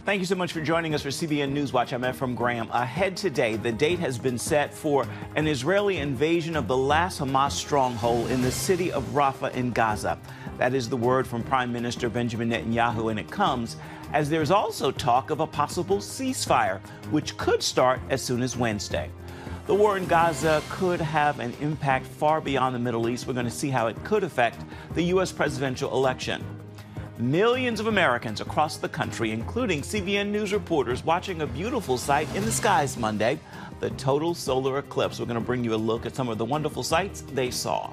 Thank you so much for joining us for CBN NewsWatch. I'm Ephraim Graham. Ahead today, the date has been set for an Israeli invasion of the last Hamas stronghold in the city of Rafah in Gaza. That is the word from Prime Minister Benjamin Netanyahu, and it comes as there's also talk of a possible ceasefire, which could start as soon as Wednesday. The war in Gaza could have an impact far beyond the Middle East. We're going to see how it could affect the U.S. presidential election. Millions of Americans across the country, including CBN News reporters, watching a beautiful sight in the skies Monday, the total solar eclipse. We're going to bring you a look at some of the wonderful sights they saw.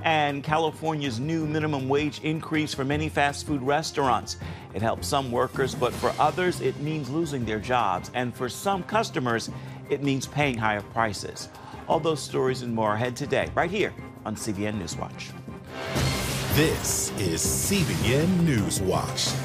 And California's new minimum wage increase for many fast food restaurants. It helps some workers, but for others, it means losing their jobs. And for some customers, it means paying higher prices. All those stories and more ahead today, right here on CBN NewsWatch. This is CBN NewsWatch.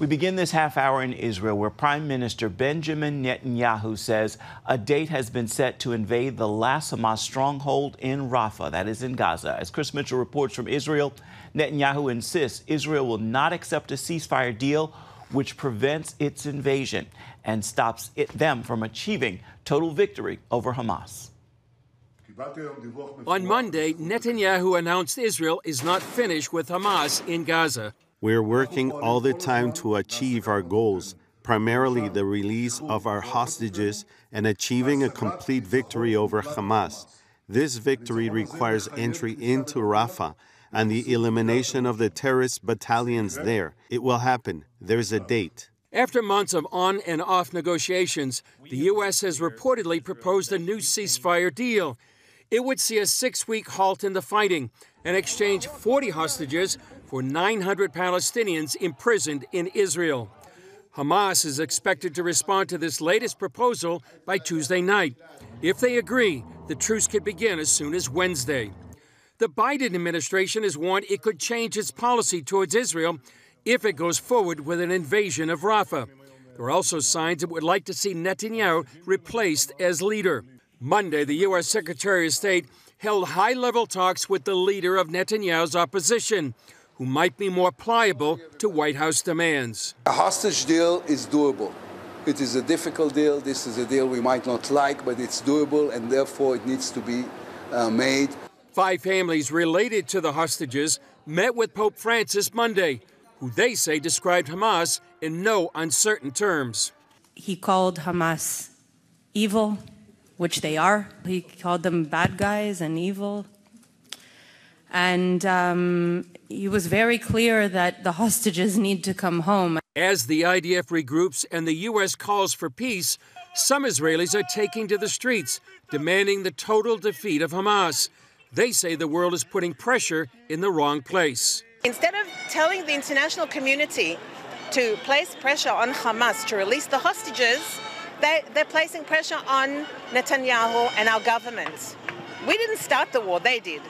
We begin this half hour in Israel, where Prime Minister Benjamin Netanyahu says a date has been set to invade the last Hamas stronghold in Rafah, that is in Gaza. As Chris Mitchell reports from Israel, Netanyahu insists Israel will not accept a ceasefire deal which prevents its invasion and stops them from achieving total victory over Hamas. On Monday, Netanyahu announced Israel is not finished with Hamas in Gaza. We're working all the time to achieve our goals, primarily the release of our hostages and achieving a complete victory over Hamas. This victory requires entry into Rafah and the elimination of the terrorist battalions there. It will happen. There's a date. After months of on and off negotiations, the U.S. has reportedly proposed a new ceasefire deal. It would see a 6-week halt in the fighting and exchange 40 hostages for 900 Palestinians imprisoned in Israel. Hamas is expected to respond to this latest proposal by Tuesday night. If they agree, the truce could begin as soon as Wednesday. The Biden administration has warned it could change its policy towards Israel if it goes forward with an invasion of Rafah. There are also signs it would like to see Netanyahu replaced as leader. Monday, the U.S. Secretary of State held high-level talks with the leader of Netanyahu's opposition, who might be more pliable to White House demands. A hostage deal is doable. It is a difficult deal. This is a deal we might not like, but it's doable, and therefore it needs to be made. 5 families related to the hostages met with Pope Francis Monday, who they say described Hamas in no uncertain terms. He called Hamas evil, which they are. He called them bad guys and evil. And he was very clear that the hostages need to come home. As the IDF regroups and the U.S. calls for peace, some Israelis are taking to the streets, demanding the total defeat of Hamas. They say the world is putting pressure in the wrong place. Instead of telling the international community to place pressure on Hamas to release the hostages, they're placing pressure on Netanyahu and our government. We didn't start the war, they did,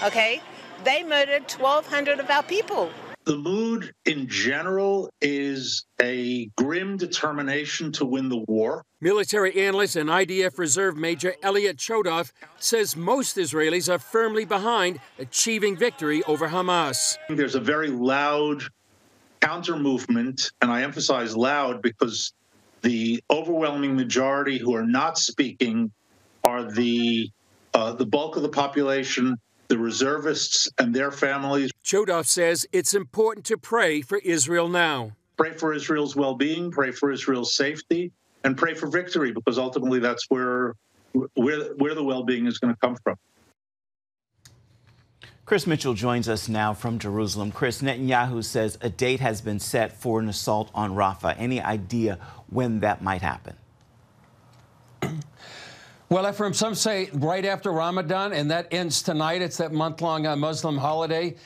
okay? They murdered 1,200 of our people. The mood in general is a grim determination to win the war. Military analyst and IDF Reserve Major Elliot Chodoff says most Israelis are firmly behind achieving victory over Hamas. There's a very loud counter-movement, and I emphasize loud because the overwhelming majority who are not speaking are the bulk of the population, the reservists and their families. Chodoff says it's important to pray for Israel now. Pray for Israel's well-being, pray for Israel's safety, and pray for victory, because ultimately that's where the well-being is going to come from. Chris Mitchell joins us now from Jerusalem. Chris, Netanyahu says a date has been set for an assault on Rafah. Any idea when that might happen? Well, Ephraim, some say right after Ramadan, and that ends tonight. It's that month-long Muslim holiday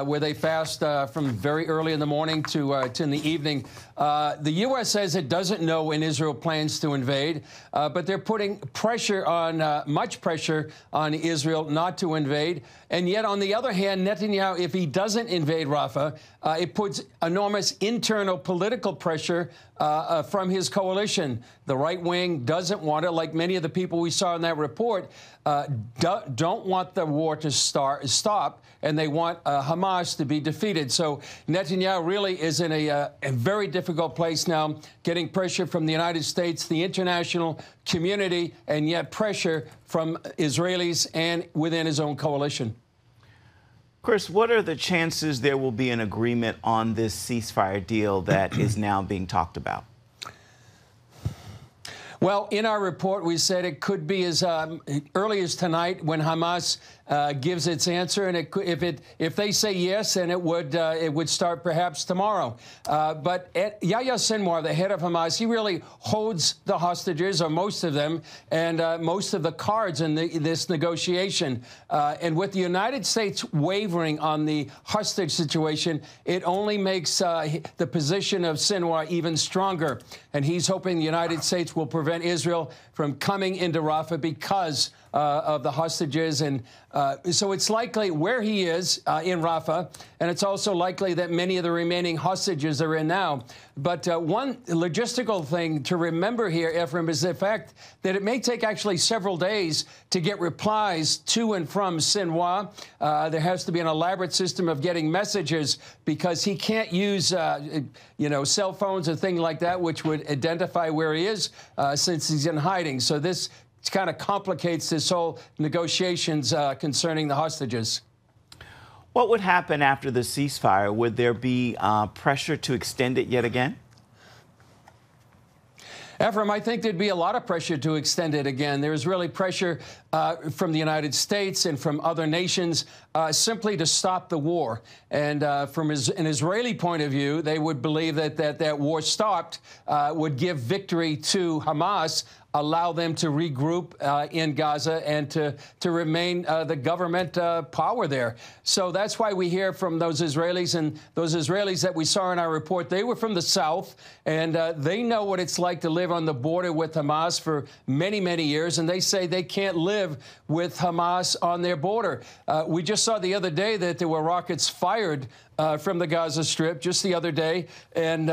where they fast from very early in the morning to in the evening. The U.S. says it doesn't know when Israel plans to invade, but they're putting pressure on, much pressure on Israel not to invade. And yet, on the other hand, Netanyahu, if he doesn't invade Rafah, it puts enormous internal political pressure from his coalition. The right wing doesn't want it, like many of the people we saw in that report, don't want the war to stop, and they want Hamas to be defeated. So Netanyahu really is in a very difficult place now, getting pressure from the United States, the international community, and yet pressure from Israelis and within his own coalition. Chris, what are the chances there will be an agreement on this ceasefire deal that is now being talked about? Well, in our report, we said it could be as early as tonight when Hamas gives its answer, and if they say yes, then it would start perhaps tomorrow. But Yahya Sinwar, the head of Hamas, he really holds the hostages, or most of them, and most of the cards in this negotiation. And with the United States wavering on the hostage situation, it only makes the position of Sinwar even stronger. And he's hoping the United States will prevent Israel from coming into Rafah because of the hostages. And so it's likely where he is in Rafah, and it's also likely that many of the remaining hostages are in now. But one logistical thing to remember here, Ephraim, is the fact that it may take actually several days to get replies to and from Sinwar. There has to be an elaborate system of getting messages because he can't use, cell phones or things like that, which would identify where he is since he's in hiding. So this kind of complicates this whole negotiations concerning the hostages. What would happen after the ceasefire? Would there be pressure to extend it yet again? Ephraim, I think there'd be a lot of pressure to extend it again. There's really pressure from the United States and from other nations simply to stop the war. And from an Israeli point of view, they would believe that war stopped would give victory to Hamas, allow them to regroup in Gaza and to remain the government power there. So that's why we hear from those Israelis, and those Israelis that we saw in our report, they were from the south, and they know what it's like to live on the border with Hamas for many, many years, and they say they can't live with Hamas on their border. We just saw the other day that there were rockets fired from the Gaza Strip just the other day, and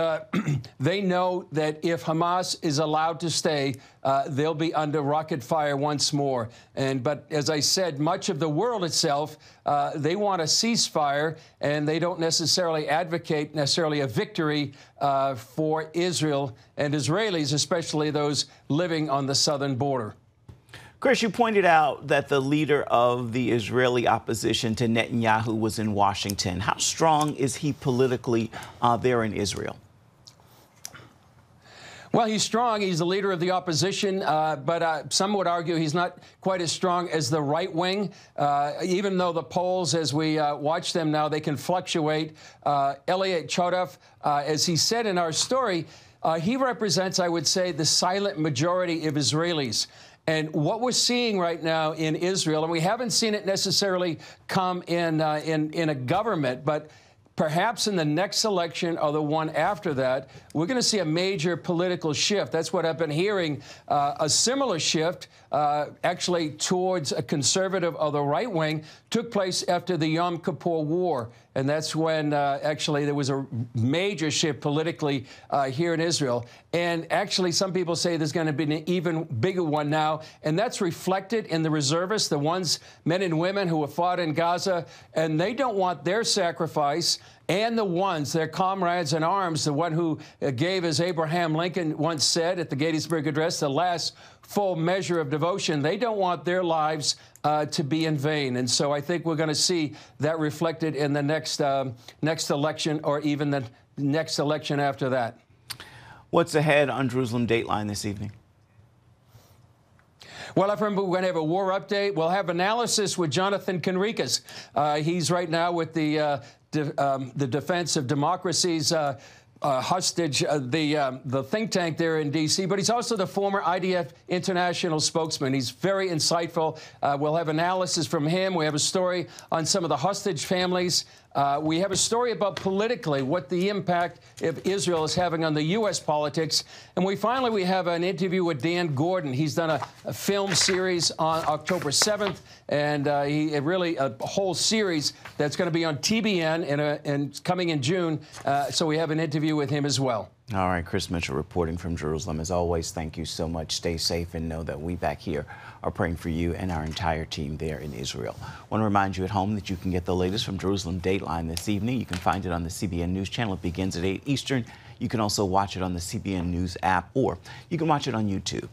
they know that if Hamas is allowed to stay, they'll be under rocket fire once more. But as I said, much of the world itself, they want a ceasefire, and they don't necessarily advocate a victory for Israel and Israelis, especially those living on the southern border. Chris, you pointed out that the leader of the Israeli opposition to Netanyahu was in Washington. How strong is he politically there in Israel? Well, he's strong. He's the leader of the opposition, but some would argue he's not quite as strong as the right wing, even though the polls, as we watch them now, they can fluctuate. Elliot Chodoff, as he said in our story, he represents, I would say, the silent majority of Israelis. And what we're seeing right now in Israel, and we haven't seen it necessarily come in a government, but perhaps in the next election or the one after that, we're going to see a major political shift. That's what I've been hearing, a similar shift, actually towards a conservative or the right wing, took place after the Yom Kippur War. And that's when actually there was a major shift politically here in Israel. And actually, some people say there's going to be an even bigger one now. And that's reflected in the reservists, the ones, men and women who have fought in Gaza. And they don't want their sacrifice. And the ones, their comrades in arms, the one who gave, as Abraham Lincoln once said at the Gettysburg Address, the last full measure of devotion, they don't want their lives to be in vain. And so I think we're going to see that reflected in the next election, or even the next election after that. What's ahead on Jerusalem Dateline this evening? Well, we're going to have a war update. We'll have analysis with Jonathan Conricus. He's right now with the Defense of Democracy's hostage, the think tank there in D.C., but he's also the former IDF international spokesman. He's very insightful. We'll have analysis from him. We have a story on some of the hostage families. We have a story about politically what the impact of Israel is having on the U.S. politics. And we have an interview with Dan Gordon. He's done a film series on October 7th, and really a whole series that's going to be on TBN and coming in June. So we have an interview with him as well. All right, Chris Mitchell reporting from Jerusalem. As always, thank you so much. Stay safe and know that we back here are praying for you and our entire team there in Israel. I want to remind you at home that you can get the latest from Jerusalem Dateline this evening. You can find it on the CBN News channel. It begins at 8 Eastern. You can also watch it on the CBN News app, or you can watch it on YouTube.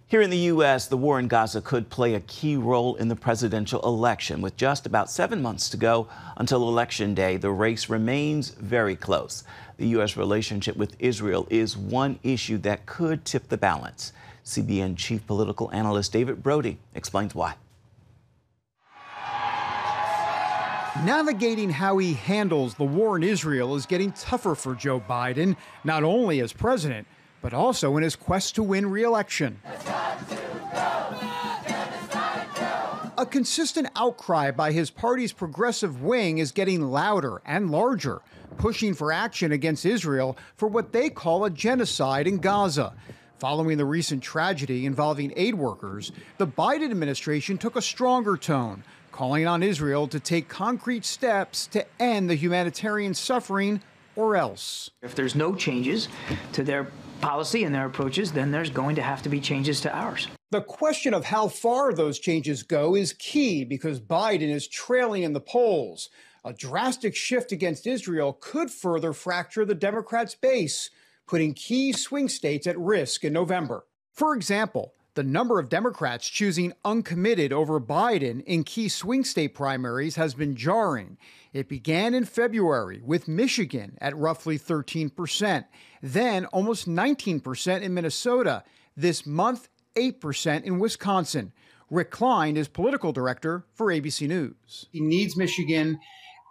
Here in the U.S., the war in Gaza could play a key role in the presidential election. With just about 7 months to go until Election Day, the race remains very close. The U.S. relationship with Israel is one issue that could tip the balance. CBN chief political analyst David Brody explains why. Navigating how he handles the war in Israel is getting tougher for Joe Biden, not only as president, but also in his quest to win re-election. A consistent outcry by his party's progressive wing is getting louder and larger, pushing for action against Israel for what they call a genocide in Gaza. Following the recent tragedy involving aid workers, the Biden administration took a stronger tone, calling on Israel to take concrete steps to end the humanitarian suffering, or else. If there's no changes to their policy and their approaches, then there's going to have to be changes to ours. The question of how far those changes go is key because Biden is trailing in the polls. A drastic shift against Israel could further fracture the Democrats' base, putting key swing states at risk in November. For example, the number of Democrats choosing uncommitted over Biden in key swing state primaries has been jarring. It began in February with Michigan at roughly 13%, then almost 19% in Minnesota. This month, 8% in Wisconsin. Rick Klein is political director for ABC News. He needs Michigan.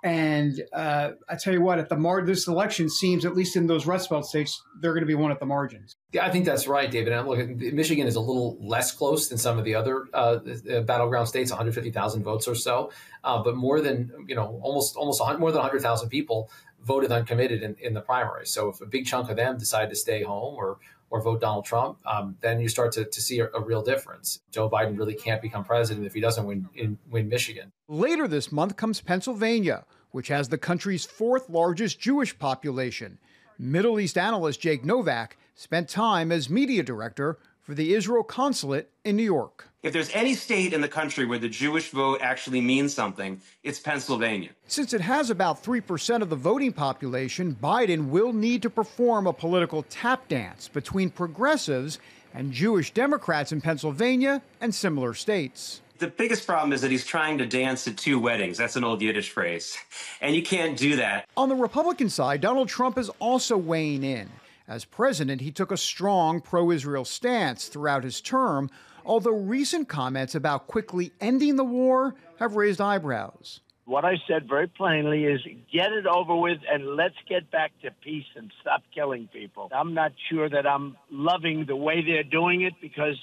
And I tell you what, at the this election seems, at least in those Rust Belt states, they're going to be one at the margins. Yeah, I think that's right, David. And look, Michigan is a little less close than some of the other battleground states, 150,000 votes or so. But more than, almost more than 100,000 people voted uncommitted in the primary. So if a big chunk of them decide to stay home or vote Donald Trump, then you start to see a real difference. Joe Biden really can't become president if he doesn't win Michigan. Later this month comes Pennsylvania, which has the country's fourth largest Jewish population. Middle East analyst Jake Novak spent time as media director for the Israel consulate in New York. If there's any state in the country where the Jewish vote actually means something, it's Pennsylvania. Since it has about 3% of the voting population, Biden will need to perform a political tap dance between progressives and Jewish Democrats in Pennsylvania and similar states. The biggest problem is that he's trying to dance at two weddings. That's an old Yiddish phrase. And you can't do that. On the Republican side, Donald Trump is also weighing in. As president, he took a strong pro-Israel stance throughout his term, although recent comments about quickly ending the war have raised eyebrows. What I said very plainly is get it over with and let's get back to peace and stop killing people. I'm not sure that I'm loving the way they're doing it because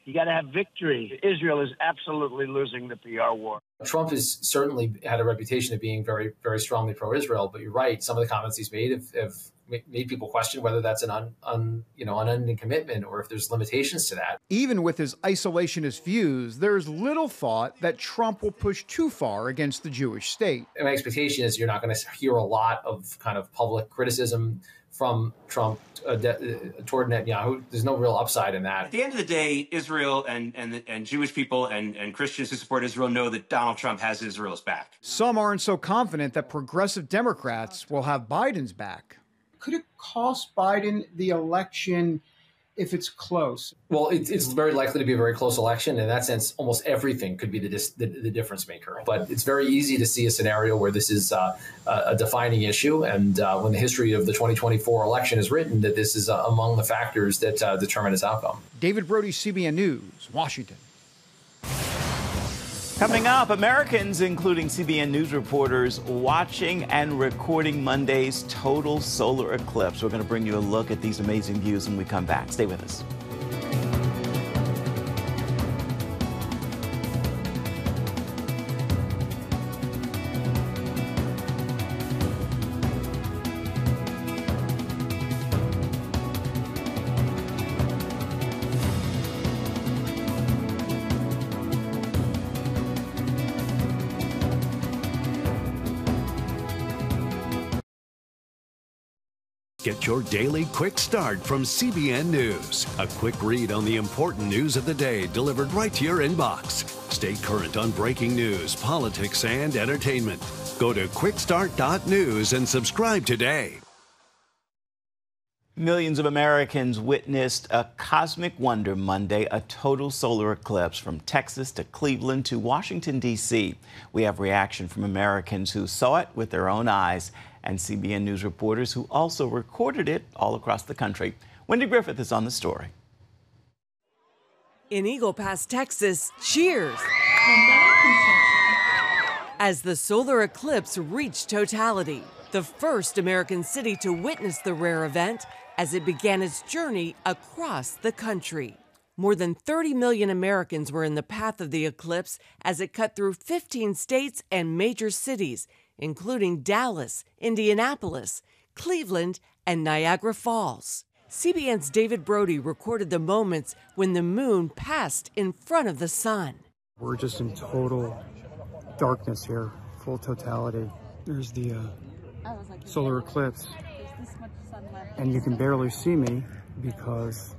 you got to have victory. Israel is absolutely losing the PR war. Trump has certainly had a reputation of being very, very strongly pro-Israel, but you're right. Some of the comments he's made have made people question whether that's an unending commitment or if there's limitations to that. Even with his isolationist views, there's little thought that Trump will push too far against the Jewish state. And my expectation is you're not going to hear a lot of kind of public criticism from Trump toward Netanyahu. There's no real upside in that. At the end of the day, Israel and Jewish people and Christians who support Israel know that Donald Trump has Israel's back. Some aren't so confident that progressive Democrats will have Biden's back. Could it cost Biden the election if it's close? Well, it's very likely to be a very close election. In that sense, almost everything could be the difference maker. But it's very easy to see a scenario where this is a defining issue. And when the history of the 2024 election is written, that this is among the factors that determine its outcome. David Brody, CBN News, Washington. Coming up, Americans, including CBN News reporters, watching and recording Monday's total solar eclipse. We're going to bring you a look at these amazing views when we come back. Stay with us. Get your daily quick start from CBN News. A quick read on the important news of the day delivered right to your inbox. Stay current on breaking news, politics, and entertainment. Go to quickstart.news and subscribe today. Millions of Americans witnessed a cosmic wonder Monday, a total solar eclipse from Texas to Cleveland to Washington, D.C. We have reaction from Americans who saw it with their own eyes and CBN News reporters who also recorded it all across the country. Wendy Griffith is on the story. In Eagle Pass, Texas, cheers as the solar eclipse reached totality. The first American city to witness the rare event as it began its journey across the country. More than 30 million Americans were in the path of the eclipse as it cut through 15 states and major cities, including Dallas, Indianapolis, Cleveland, and Niagara Falls. CBN's David Brody recorded the moments when the moon passed in front of the sun. We're just in total darkness here, full totality. There's the solar eclipse, and you can barely see me because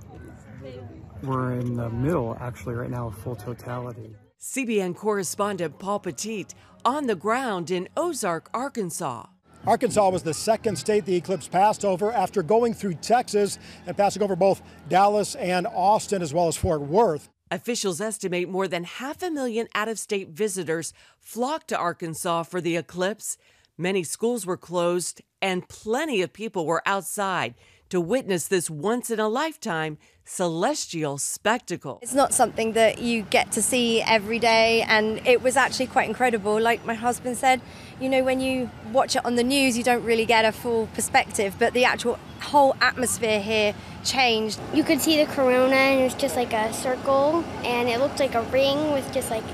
we're in the middle, actually, right now of full totality. CBN correspondent Paul Petit on the ground in Ozark, Arkansas. Arkansas was the second state the eclipse passed over after going through Texas and passing over both Dallas and Austin, as well as Fort Worth. Officials estimate more than 500,000 out-of-state visitors flocked to Arkansas for the eclipse. Many schools were closed, and plenty of people were outside to witness this once-in-a-lifetime celestial spectacle. It's not something that you get to see every day, and it was actually quite incredible. Like my husband said, you know, when you watch it on the news, you don't really get a full perspective, but the actual whole atmosphere here changed. You could see the corona, and it was just like a circle, and it looked like a ring with just like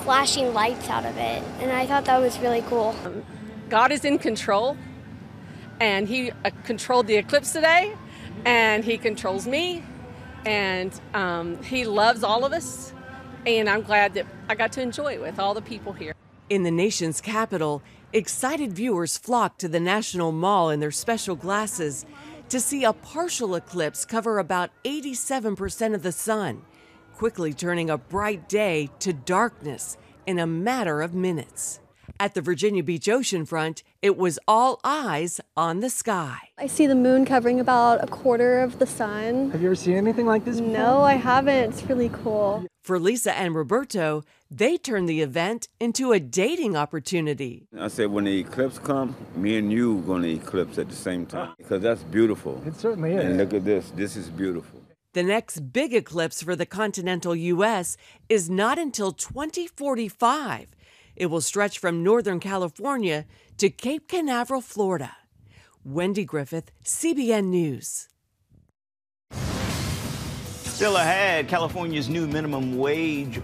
flashing lights out of it, and I thought that was really cool. God is in control, and he controlled the eclipse today, and he controls me, and he loves all of us, and I'm glad that I got to enjoy it with all the people here. In the nation's capital, excited viewers flocked to the National Mall in their special glasses to see a partial eclipse cover about 87% of the sun, quickly turning a bright day to darkness in a matter of minutes. At the Virginia Beach oceanfront, it was all eyes on the sky. I see the moon covering about a quarter of the sun. Have you ever seen anything like this before? No, I haven't. It's really cool. For Lisa and Roberto, they turned the event into a dating opportunity. I said, when the eclipse comes, me and you are going to eclipse at the same time, because that's beautiful. It certainly is. And look at this. This is beautiful. The next big eclipse for the continental U.S. is not until 2045. It will stretch from Northern California to Cape Canaveral, Florida. Wendy Griffith, CBN News. Still ahead, California's new minimum wage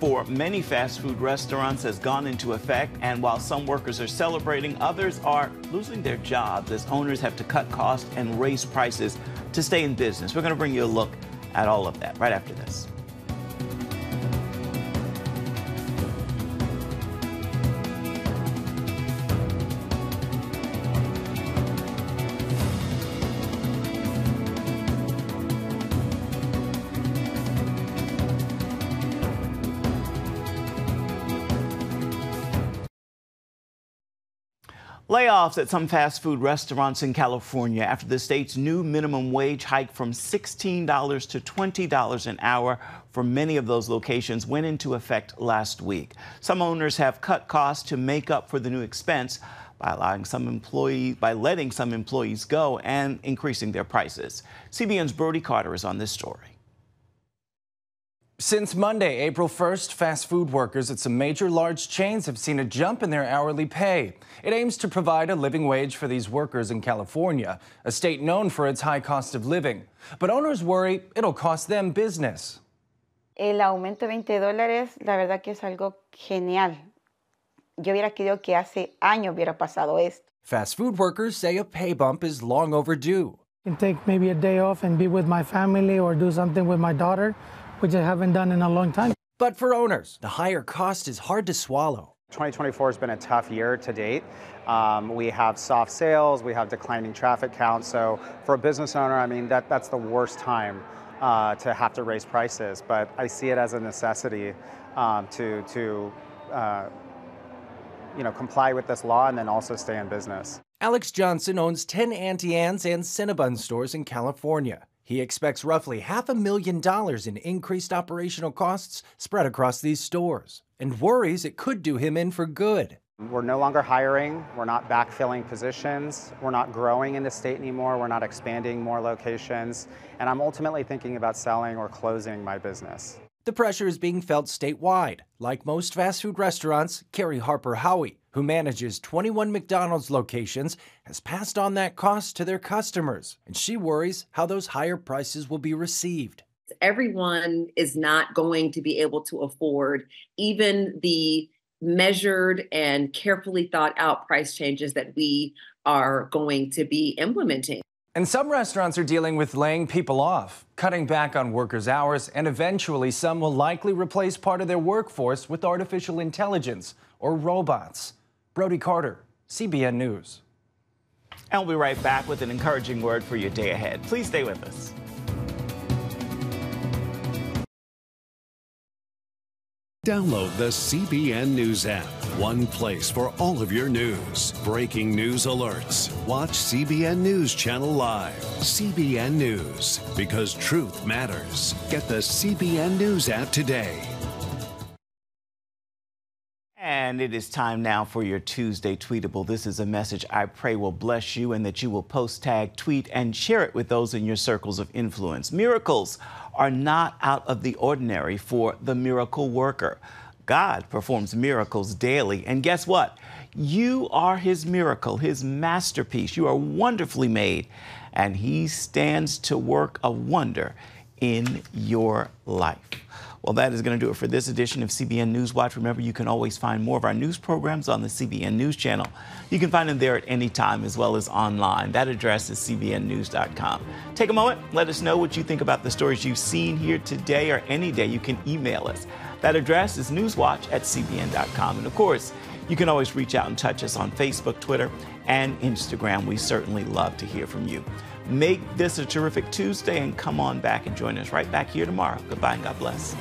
for many fast food restaurants has gone into effect, and while some workers are celebrating, others are losing their jobs as owners have to cut costs and raise prices to stay in business. We're going to bring you a look at all of that right after this. Layoffs at some fast food restaurants in California after the state's new minimum wage hike from $16 to $20 an hour for many of those locations went into effect last week. Some owners have cut costs to make up for the new expense by letting some employees go and increasing their prices. CBN's Brody Carter is on this story. Since Monday, April 1st, fast food workers at some major large chains have seen a jump in their hourly pay. It aims to provide a living wage for these workers in California, a state known for its high cost of living. But owners worry it'll cost them business. El aumento de $20, la verdad que es algo genial. Yo hubiera querido que hace años hubiera pasado esto. Fast food workers say a pay bump is long overdue. I can take maybe a day off and be with my family or do something with my daughter, which I haven't done in a long time. But for owners, the higher cost is hard to swallow. 2024 has been a tough year to date. We have soft sales, we have declining traffic counts. So for a business owner, I mean, that's the worst time to have to raise prices. But I see it as a necessity to comply with this law and then also stay in business. Alex Johnson owns 10 Auntie Anne's and Cinnabon stores in California. He expects roughly $500,000 in increased operational costs spread across these stores and worries it could do him in for good. We're no longer hiring. We're not backfilling positions. We're not growing in the state anymore. We're not expanding more locations. And I'm ultimately thinking about selling or closing my business. The pressure is being felt statewide. Like most fast food restaurants, Carrie Harper Howie, who manages 21 McDonald's locations, has passed on that cost to their customers, and she worries how those higher prices will be received. Everyone is not going to be able to afford even the measured and carefully thought out price changes that we are going to be implementing. And some restaurants are dealing with laying people off, cutting back on workers' hours, and eventually some will likely replace part of their workforce with artificial intelligence or robots. Brody Carter, CBN News. And we'll be right back with an encouraging word for your day ahead. Please stay with us. Download the CBN News app. One place for all of your news. Breaking news alerts. Watch CBN News Channel Live. CBN News, because truth matters. Get the CBN News app today. And it is time now for your Tuesday Tweetable. This is a message I pray will bless you and that you will post, tag, tweet, and share it with those in your circles of influence. Miracles are not out of the ordinary for the miracle worker. God performs miracles daily. And guess what? You are his miracle, his masterpiece. You are wonderfully made. And he stands to work a wonder in your life. Well, that is going to do it for this edition of CBN NewsWatch. Remember, you can always find more of our news programs on the CBN News channel. You can find them there at any time as well as online. That address is cbnnews.com. Take a moment. Let us know what you think about the stories you've seen here today or any day. You can email us. That address is newswatch@cbn.com. And, of course, you can always reach out and touch us on Facebook, Twitter, and Instagram. We certainly love to hear from you. Make this a terrific Tuesday and come on back and join us right back here tomorrow. Goodbye and God bless.